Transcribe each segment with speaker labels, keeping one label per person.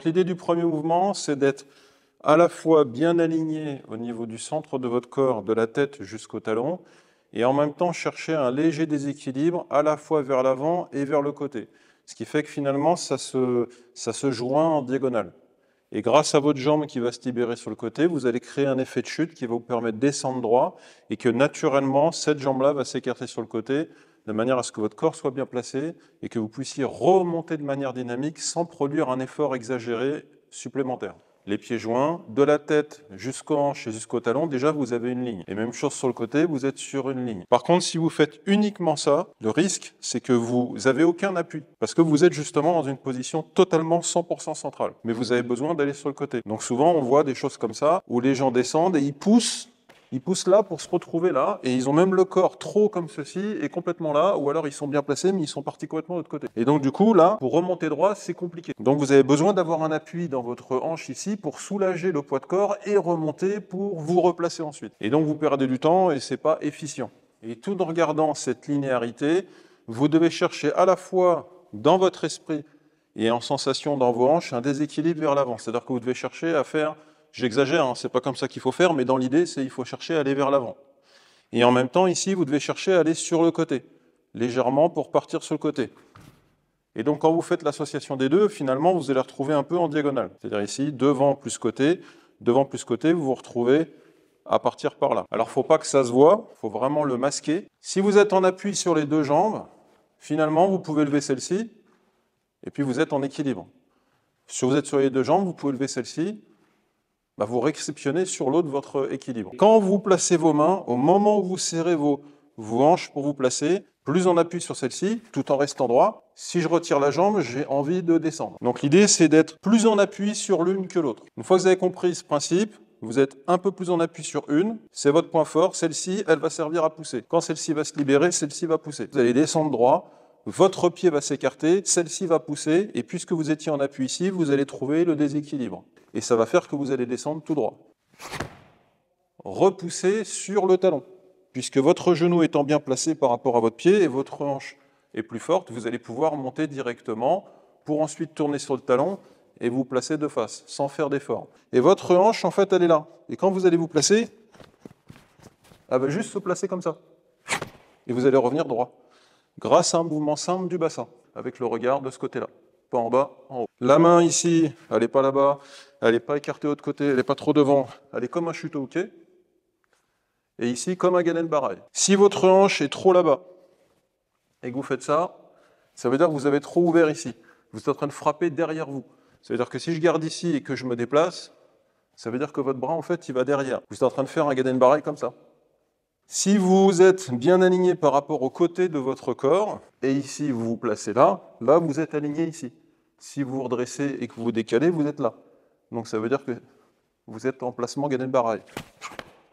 Speaker 1: Donc l'idée du premier mouvement, c'est d'être à la fois bien aligné au niveau du centre de votre corps, de la tête jusqu'au talon, et en même temps chercher un léger déséquilibre à la fois vers l'avant et vers le côté. Ce qui fait que finalement, ça se joint en diagonale. Et grâce à votre jambe qui va se libérer sur le côté, vous allez créer un effet de chute qui va vous permettre de descendre droit et que naturellement, cette jambe-là va s'écarter sur le côté de manière à ce que votre corps soit bien placé et que vous puissiez remonter de manière dynamique sans produire un effort exagéré supplémentaire. Les pieds joints, de la tête jusqu'aux hanches et jusqu'au talon, déjà vous avez une ligne. Et même chose sur le côté, vous êtes sur une ligne. Par contre, si vous faites uniquement ça, le risque, c'est que vous n'avez aucun appui. Parce que vous êtes justement dans une position totalement 100% centrale. Mais vous avez besoin d'aller sur le côté. Donc souvent, on voit des choses comme ça, où les gens descendent et ils poussent là pour se retrouver là, et ils ont même le corps trop comme ceci, et complètement là, ou alors ils sont bien placés, mais ils sont partis complètement de l'autre côté. Et donc du coup, là, pour remonter droit, c'est compliqué. Donc vous avez besoin d'avoir un appui dans votre hanche ici pour soulager le poids de corps et remonter pour vous replacer ensuite. Et donc vous perdez du temps et c'est pas efficient. Et tout en regardant cette linéarité, vous devez chercher à la fois dans votre esprit et en sensation dans vos hanches un déséquilibre vers l'avant. C'est-à-dire que vous devez chercher à faire, j'exagère, hein, c'est pas comme ça qu'il faut faire, mais dans l'idée, c'est il faut chercher à aller vers l'avant. Et en même temps, ici, vous devez chercher à aller sur le côté, légèrement pour partir sur le côté. Et donc, quand vous faites l'association des deux, finalement, vous allez retrouver un peu en diagonale. C'est-à-dire ici, devant plus côté, vous vous retrouvez à partir par là. Alors, il ne faut pas que ça se voit, il faut vraiment le masquer. Si vous êtes en appui sur les deux jambes, finalement, vous pouvez lever celle-ci, et puis vous êtes en équilibre. Si vous êtes sur les deux jambes, vous pouvez lever celle-ci, vous réceptionnez sur l'autre votre équilibre. Quand vous placez vos mains, au moment où vous serrez vos hanches pour vous placer, plus on appuie sur celle-ci, tout en restant droit. Si je retire la jambe, j'ai envie de descendre. Donc l'idée, c'est d'être plus en appui sur l'une que l'autre. Une fois que vous avez compris ce principe, vous êtes un peu plus en appui sur une, c'est votre point fort, celle-ci, elle va servir à pousser. Quand celle-ci va se libérer, celle-ci va pousser. Vous allez descendre droit, votre pied va s'écarter, celle-ci va pousser, et puisque vous étiez en appui ici, vous allez trouver le déséquilibre. Et ça va faire que vous allez descendre tout droit. Repoussez sur le talon. Puisque votre genou étant bien placé par rapport à votre pied et votre hanche est plus forte, vous allez pouvoir monter directement pour ensuite tourner sur le talon et vous placer de face, sans faire d'effort. Et votre hanche, en fait, elle est là. Et quand vous allez vous placer, elle va juste se placer comme ça. Et vous allez revenir droit. Grâce à un mouvement simple du bassin, avec le regard de ce côté-là. Pas en bas, en haut. La main ici, elle n'est pas là-bas, elle n'est pas écartée de l'autre côté, elle n'est pas trop devant, elle est comme un chuteau hockey. Et ici, comme un Gaden Baraï. Si votre hanche est trop là-bas, et que vous faites ça, ça veut dire que vous avez trop ouvert ici. Vous êtes en train de frapper derrière vous. Ça veut dire que si je garde ici et que je me déplace, ça veut dire que votre bras, en fait, il va derrière. Vous êtes en train de faire un Gaden Baraï comme ça. Si vous êtes bien aligné par rapport au côté de votre corps, et ici vous vous placez là, là vous êtes aligné ici. Si vous vous redressez et que vous vous décalez, vous êtes là. Donc ça veut dire que vous êtes en placement Gaden Baraï,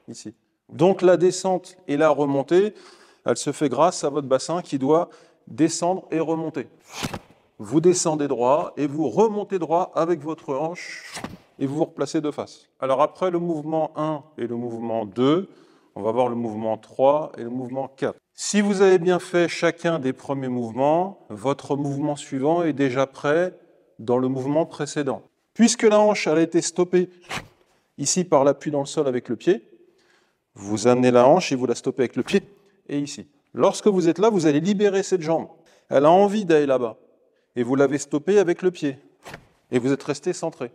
Speaker 1: ici. Donc la descente et la remontée, elle se fait grâce à votre bassin qui doit descendre et remonter. Vous descendez droit et vous remontez droit avec votre hanche et vous vous replacez de face. Alors après le mouvement 1 et le mouvement 2, on va voir le mouvement 3 et le mouvement 4. Si vous avez bien fait chacun des premiers mouvements, votre mouvement suivant est déjà prêt dans le mouvement précédent. Puisque la hanche elle a été stoppée ici par l'appui dans le sol avec le pied, vous amenez la hanche et vous la stoppez avec le pied et ici. Lorsque vous êtes là, vous allez libérer cette jambe. Elle a envie d'aller là-bas et vous l'avez stoppée avec le pied et vous êtes resté centré.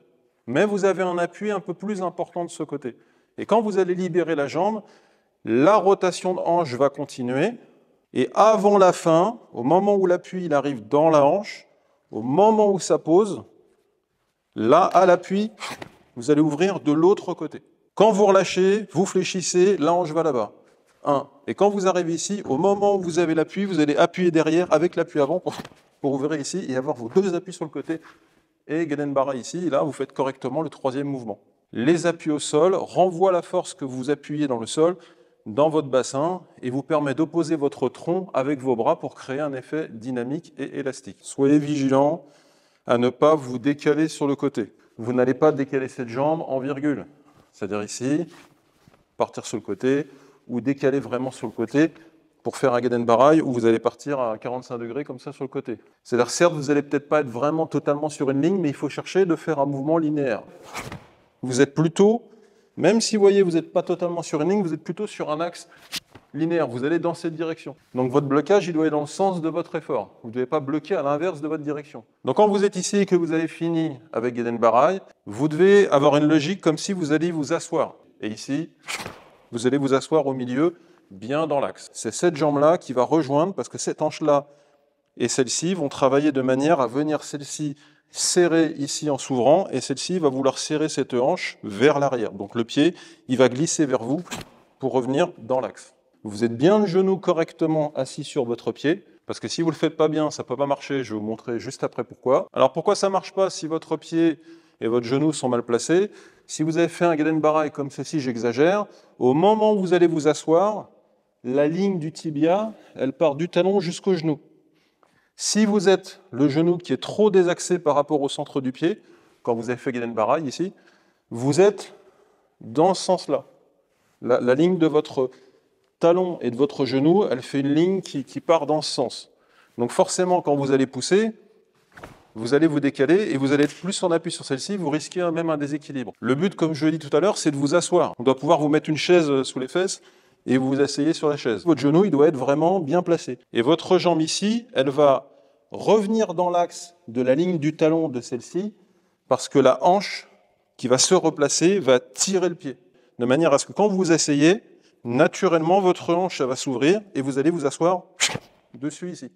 Speaker 1: Mais vous avez un appui un peu plus important de ce côté. Et quand vous allez libérer la jambe, la rotation de hanche va continuer, et avant la fin, au moment où l'appui il arrive dans la hanche, au moment où ça pose, là, à l'appui, vous allez ouvrir de l'autre côté. Quand vous relâchez, vous fléchissez, la hanche va là-bas. 1. Et quand vous arrivez ici, au moment où vous avez l'appui, vous allez appuyer derrière avec l'appui avant pour ouvrir ici et avoir vos deux appuis sur le côté. Et Gaden Baraï ici, et là, vous faites correctement le troisième mouvement. Les appuis au sol renvoient la force que vous appuyez dans le sol dans votre bassin et vous permet d'opposer votre tronc avec vos bras pour créer un effet dynamique et élastique. Soyez vigilant à ne pas vous décaler sur le côté. Vous n'allez pas décaler cette jambe en virgule, c'est-à-dire ici, partir sur le côté ou décaler vraiment sur le côté pour faire un Gedenbaraï où vous allez partir à 45 degrés comme ça sur le côté. C'est-à-dire, certes, vous n'allez peut-être pas être vraiment totalement sur une ligne, mais il faut chercher de faire un mouvement linéaire. Vous êtes plutôt, même si vous voyez, vous n'êtes pas totalement sur une ligne, vous êtes plutôt sur un axe linéaire. Vous allez dans cette direction. Donc votre blocage, il doit être dans le sens de votre effort. Vous ne devez pas bloquer à l'inverse de votre direction. Donc quand vous êtes ici et que vous avez fini avec Gedenbaraï, vous devez avoir une logique comme si vous alliez vous asseoir. Et ici, vous allez vous asseoir au milieu, bien dans l'axe. C'est cette jambe-là qui va rejoindre, parce que cette hanche-là et celle-ci vont travailler de manière à venir celle-ci serrer ici en s'ouvrant, et celle-ci va vouloir serrer cette hanche vers l'arrière. Donc le pied, il va glisser vers vous pour revenir dans l'axe. Vous êtes bien le genou correctement assis sur votre pied, parce que si vous ne le faites pas bien, ça ne peut pas marcher. Je vais vous montrer juste après pourquoi. Alors pourquoi ça ne marche pas si votre pied et votre genou sont mal placés? Si vous avez fait un Gedenbaraï comme ceci, j'exagère, au moment où vous allez vous asseoir, la ligne du tibia, elle part du talon jusqu'au genou. Si vous êtes le genou qui est trop désaxé par rapport au centre du pied, quand vous avez fait Gedenbaraï ici, vous êtes dans ce sens-là. La ligne de votre talon et de votre genou, elle fait une ligne qui part dans ce sens. Donc forcément, quand vous allez pousser, vous allez vous décaler et vous allez être plus en appui sur celle-ci, vous risquez même un déséquilibre. Le but, comme je l'ai dit tout à l'heure, c'est de vous asseoir. On doit pouvoir vous mettre une chaise sous les fesses et vous vous asseyez sur la chaise. Votre genou, il doit être vraiment bien placé. Et votre jambe ici, elle va revenir dans l'axe de la ligne du talon de celle-ci, parce que la hanche qui va se replacer va tirer le pied. De manière à ce que quand vous vous asseyez, naturellement, votre hanche va s'ouvrir et vous allez vous asseoir dessus ici.